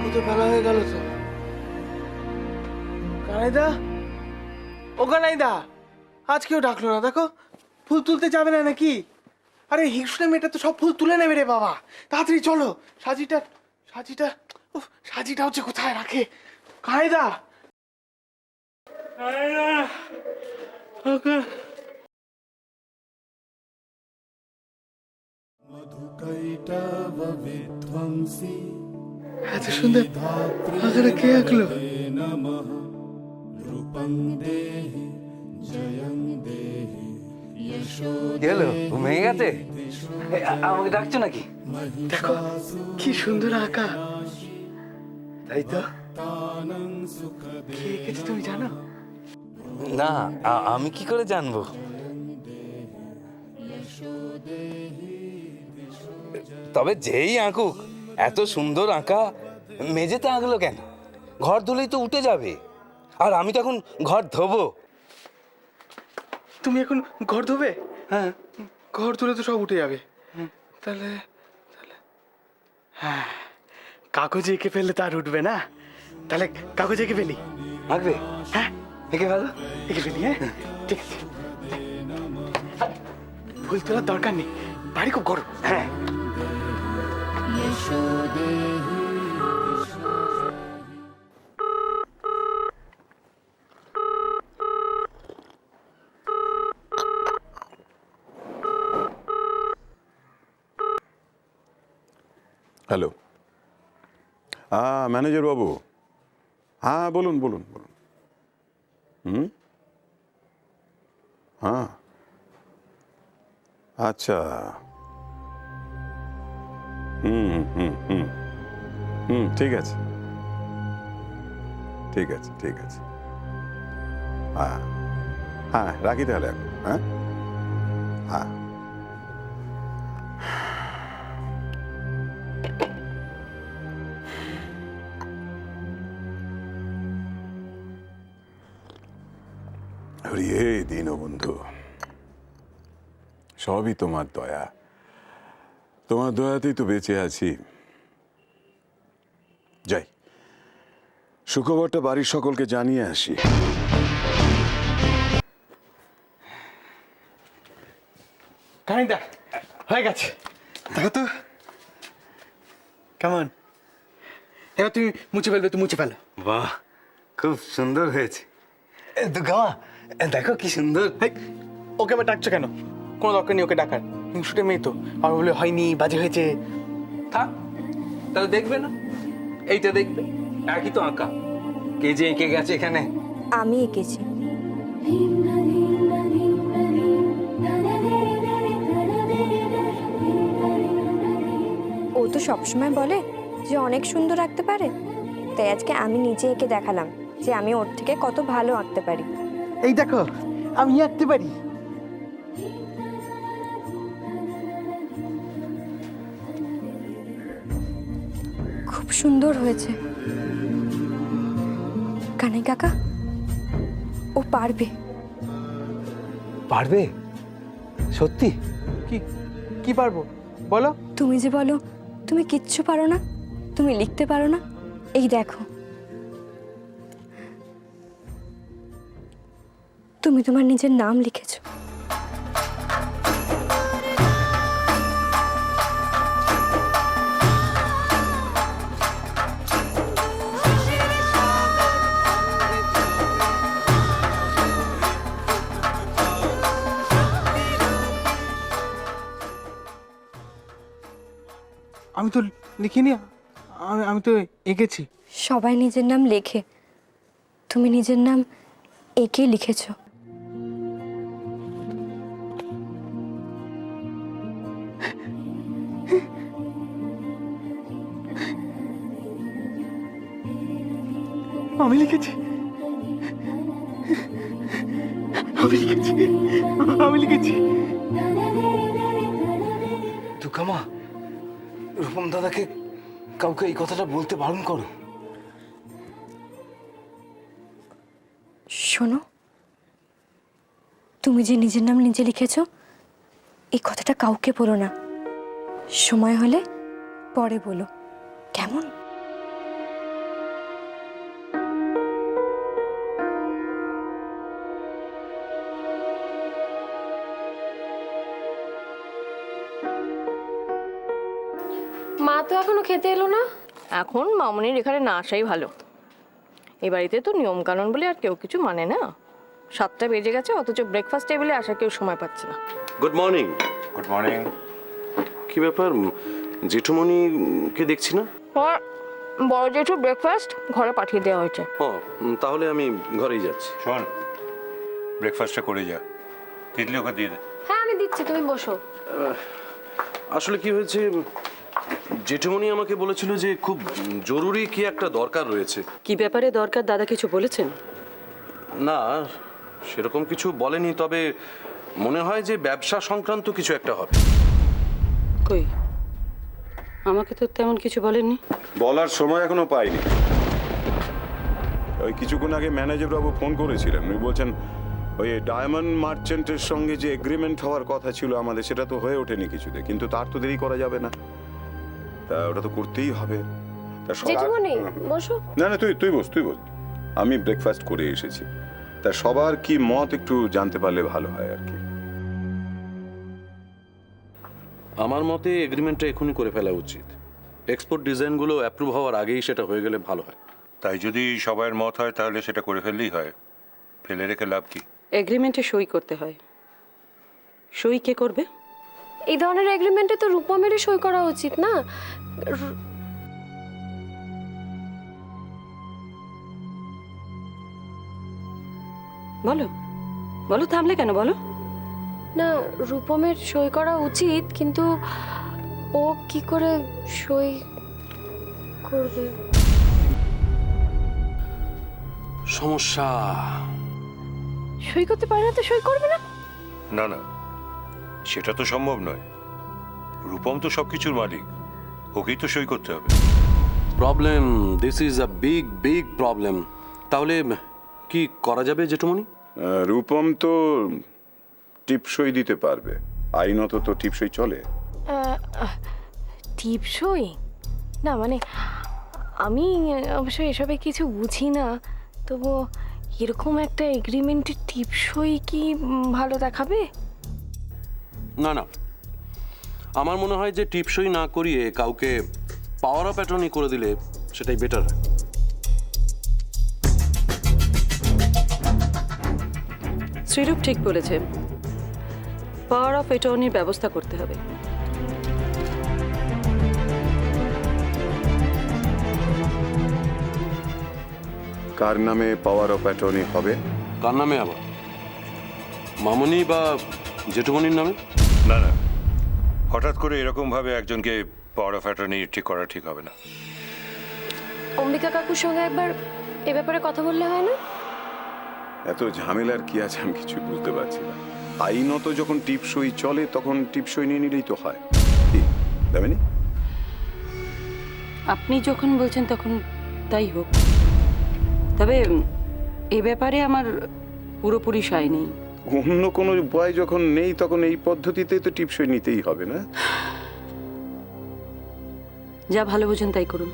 ভূতে ফেলা হয়ে গেল তো। কানাইদা, ও কানাইদা, আজ কেউ ডাকলো না, দেখো ফুল তুলতে যাবে না নাকি? আরে হিংসুটে মেয়েটা তো সব ফুল তুলে নেবে রে বাবা, তাড়াতাড়ি চলো। সাজিটা সাজিটা উফ, সাজিটা হচ্ছে কোথায় রাখে? কানাইদা, কানাইদা, ওকে। এত সুন্দর আকারে কে আঁকলো? কি হলো, ঘুমিয়ে গেছে? আমাকে ডাকছো নাকি? দেখো কি সুন্দর আঁকা। তাই তো। কে এঁকেছে তুমি জানো? না, আমি কি করে জানবো? তবে যেই আঁকুক, এত সুন্দর আঁকা মেঝেতে আঁকলো কেন? ঘর ধুলেই তো উঠে যাবে, আর আমি তখন ঘর ধোবো। তুমি এখন ঘর ধোবে? হ্যাঁ। ঘর তুলে তো সব উঠে যাবে। তাহলে তাহলে হ্যাঁ, কাগজে এঁকে ফেললে তো আর উঠবে না। তাহলে কাগজে এঁকে ফেলি। আঁকবে? হ্যাঁ, এঁকে ভালো। এঁকে ফেলি। হ্যাঁ, ঠিক আছে। ফুল তোলার দরকার নেই, বাড়ি খুব গরম। হ্যাঁ। হ্যালো, হ্যাঁ ম্যানেজার বাবু, হ্যাঁ বলুন বলুন বলুন। হ্যাঁ, আচ্ছা। হুম হুম হুম হুম ঠিক আছে, ঠিক আছে, ঠিক আছে। হ্যাঁ হ্যাঁ, রাখি তাহলে এখন। হ্যাঁ হ্যাঁ। হরিয়ে দীনবন্ধু, সবই তোমার দয়া। তোমার দয়াতেই তো বেঁচে আছি। যাই, সুখবরটা বাড়ির সকলকে জানিয়ে আসি। কানিদা, হয়ে গেছে। দেখো তো কেমন। এবার তুমি মুছে ফেলবে তো মুছে ফেলো। বাহ, খুব সুন্দর হয়েছে। দুর্গামা, দেখো কি সুন্দর। হেই, ওকে আবার ডাকছো কেন? কোনো দরকার নেই ওকে ডাকার, হিংসুটে মেয়ে তো। আর বলে হয়নি, বাজে হয়েছে। থাক, তাহলে দেখবে না? এইটা দেখবে, একই তো আঁকা। কে যে এঁকে গেছে এখানে? আমি এঁকেছি। ও তো সবসময় বলে যে অনেক সুন্দর আঁকতে পারে, তাই আজকে আমি নিজে এঁকে দেখালাম যে আমি ওর থেকে কত ভালো আঁকতে পারি। এই দেখো, আমি আঁকতে পারি। খুব সুন্দর হয়েছে কানাই কাকা, ও পারবে। পারবে? সত্যি? কি কি পারবো বলো? তুমি যে বলো তুমি কিচ্ছু পারো না, তুমি লিখতে পারো না, এই দেখো তুমি তোমার নিজের নাম লিখেছো। আমি তো লিখিনি, আমি তো এঁকেছি। সবাই নিজের নাম লেখে, তুমি নিজের নাম এঁকে লিখেছো। আমি লিখেছি, আমি লিখেছি, আমি লিখেছি। দুর্গামা, রূপম দাদাকে কাউকে এই কথাটা বলতে বারণ করো। শোনো, তুমি যে নিজের নাম নিজে লিখেছো এই কথাটা কাউকে বলো না, সময় হলে পরে বলো, কেমন? মা তো এখনো খেতে এলো না। এখন মামনির এখানে না আসাই ভালো। এই বাড়িতে তো নিয়ম কানুন বলে আর কেউ কিছু মানে না। 7টা বেজে গেছে, অথচ ব্রেকফাস্ট টেবিলে আসার কেউ সময় পাচ্ছে না। Good morning. Good morning. কি ব্যাপার, জেঠুমণিকে দেখছি না? আর বড় জেঠু ব্রেকফাস্ট ঘরে পাঠিয়ে দেওয়া হয়েছে। ও, তাহলে আমি ঘরেই যাচ্ছি। শোন, ব্রেকফাস্টটা করে যা, তিতলি ওকে দিয়ে দে। হ্যাঁ আমি দিচ্ছি, তুমি বসো। আসলে কি হয়েছে, জেঠুমণি আমাকে বলেছিল যে খুব জরুরি কি একটা দরকার রয়েছে। কি ব্যাপারে দরকার দাদা কিছু বলেছেন? না, সেরকম কিছু বলেনি, তবে মনে হয় যে ব্যবসা সংক্রান্ত কিছু একটা হবে। কই, আমাকে তো তেমন কিছু বলেননি। বলার সময় এখনো পাইনি। ওই কিছুক্ষণ আগে ম্যানেজার বাবু ফোন করেছিলেন, উনি বলছেন ওই ডায়মন্ড মার্চেন্টের সঙ্গে যে এগ্রিমেন্ট হওয়ার কথা ছিল আমাদের, সেটা তো হয়ে ওঠেনি কিছুতে, কিন্তু তার তো দেরি করা যাবে না, তা ওটা তো করতেই হবে। তা জেঠুমণি বসো। না না, তুই বস। আমি ব্রেকফাস্ট করে এসেছি, তা সবার কি মত একটু জানতে পারলে ভালো হয় আর কি। আমার মতে এগ্রিমেন্টটা এখনই করে ফেলা উচিত। এক্সপোর্ট ডিজাইনগুলো অ্যাপ্রুভ হওয়ার আগেই সেটা হয়ে গেলে ভালো হয়। তাই যদি সবার মত হয় তাহলে সেটা করে ফেললেই হয়, ফেলে রেখে লাভ কি? এগ্রিমেন্টে সই করতে হয়। সই কে করবে? এই ধরনের এগ্রিমেন্টে তো রূপমেরই সই করা উচিত না? বলো বলো, থামলে কেন, বলো। না, রূপমের সই করা উচিত, কিন্তু ও কি করে সই করবে? সমস্যা। সই করতে পারে না তো সই করবে না? না না, সেটা তো সম্ভব নয়। রূপম তো সবকিছুর মালিক, ওকেই তো সই করতে হবে। Problem, this is a big problem. তাহলে কি করা যাবে জেঠুমণি? রূপম তো টিপসই দিতে পারবে, আইনত তো টিপসই চলে। টিপসই না, মানে আমি অবশ্য এসবে কিছু বুঝি না, তবু এরকম একটা এগ্রিমেন্টের টিপসই কি ভালো দেখাবে? না না, আমার মনে হয় যে টিপসই না করিয়ে কাউকে পাওয়ার অফ অ্যাটর্নি করে দিলে সেটাই বেটার হয়। শ্রীরূপ ঠিক বলেছে, পাওয়ার অফ অ্যাটর্নির ব্যবস্থা করতে হবে। কার নামে পাওয়ার অফ অ্যাটর্নি হবে? কার নামে আবার? মামনি বা জেঠুমণির নামে? না না, হঠাৎ করে এরকমভাবে একজনকে পাওয়ার অফ অ্যাটর্নি ঠিক করা ঠিক হবে না। অম্বিকা কাকুর সঙ্গে একবার এ ব্যাপারে কথা বললে হয় না? এত ঝামেলার কি আছে আমি কিছু বুঝতে পারছি না। আইনত যখন টিপসই চলে তখন টিপসই নিয়ে নিলেই তো হয়, কি দামিনী? আপনি যখন বলছেন তখন তাই হোক, তবে এ ব্যাপারে আমার পুরোপুরি সায় নেই। অন্য কোনো উপায় যখন নেই তখন এই পদ্ধতিতে তো টিপসই নিতেই হবে না? যা ভালো বোঝেন তাই করুন।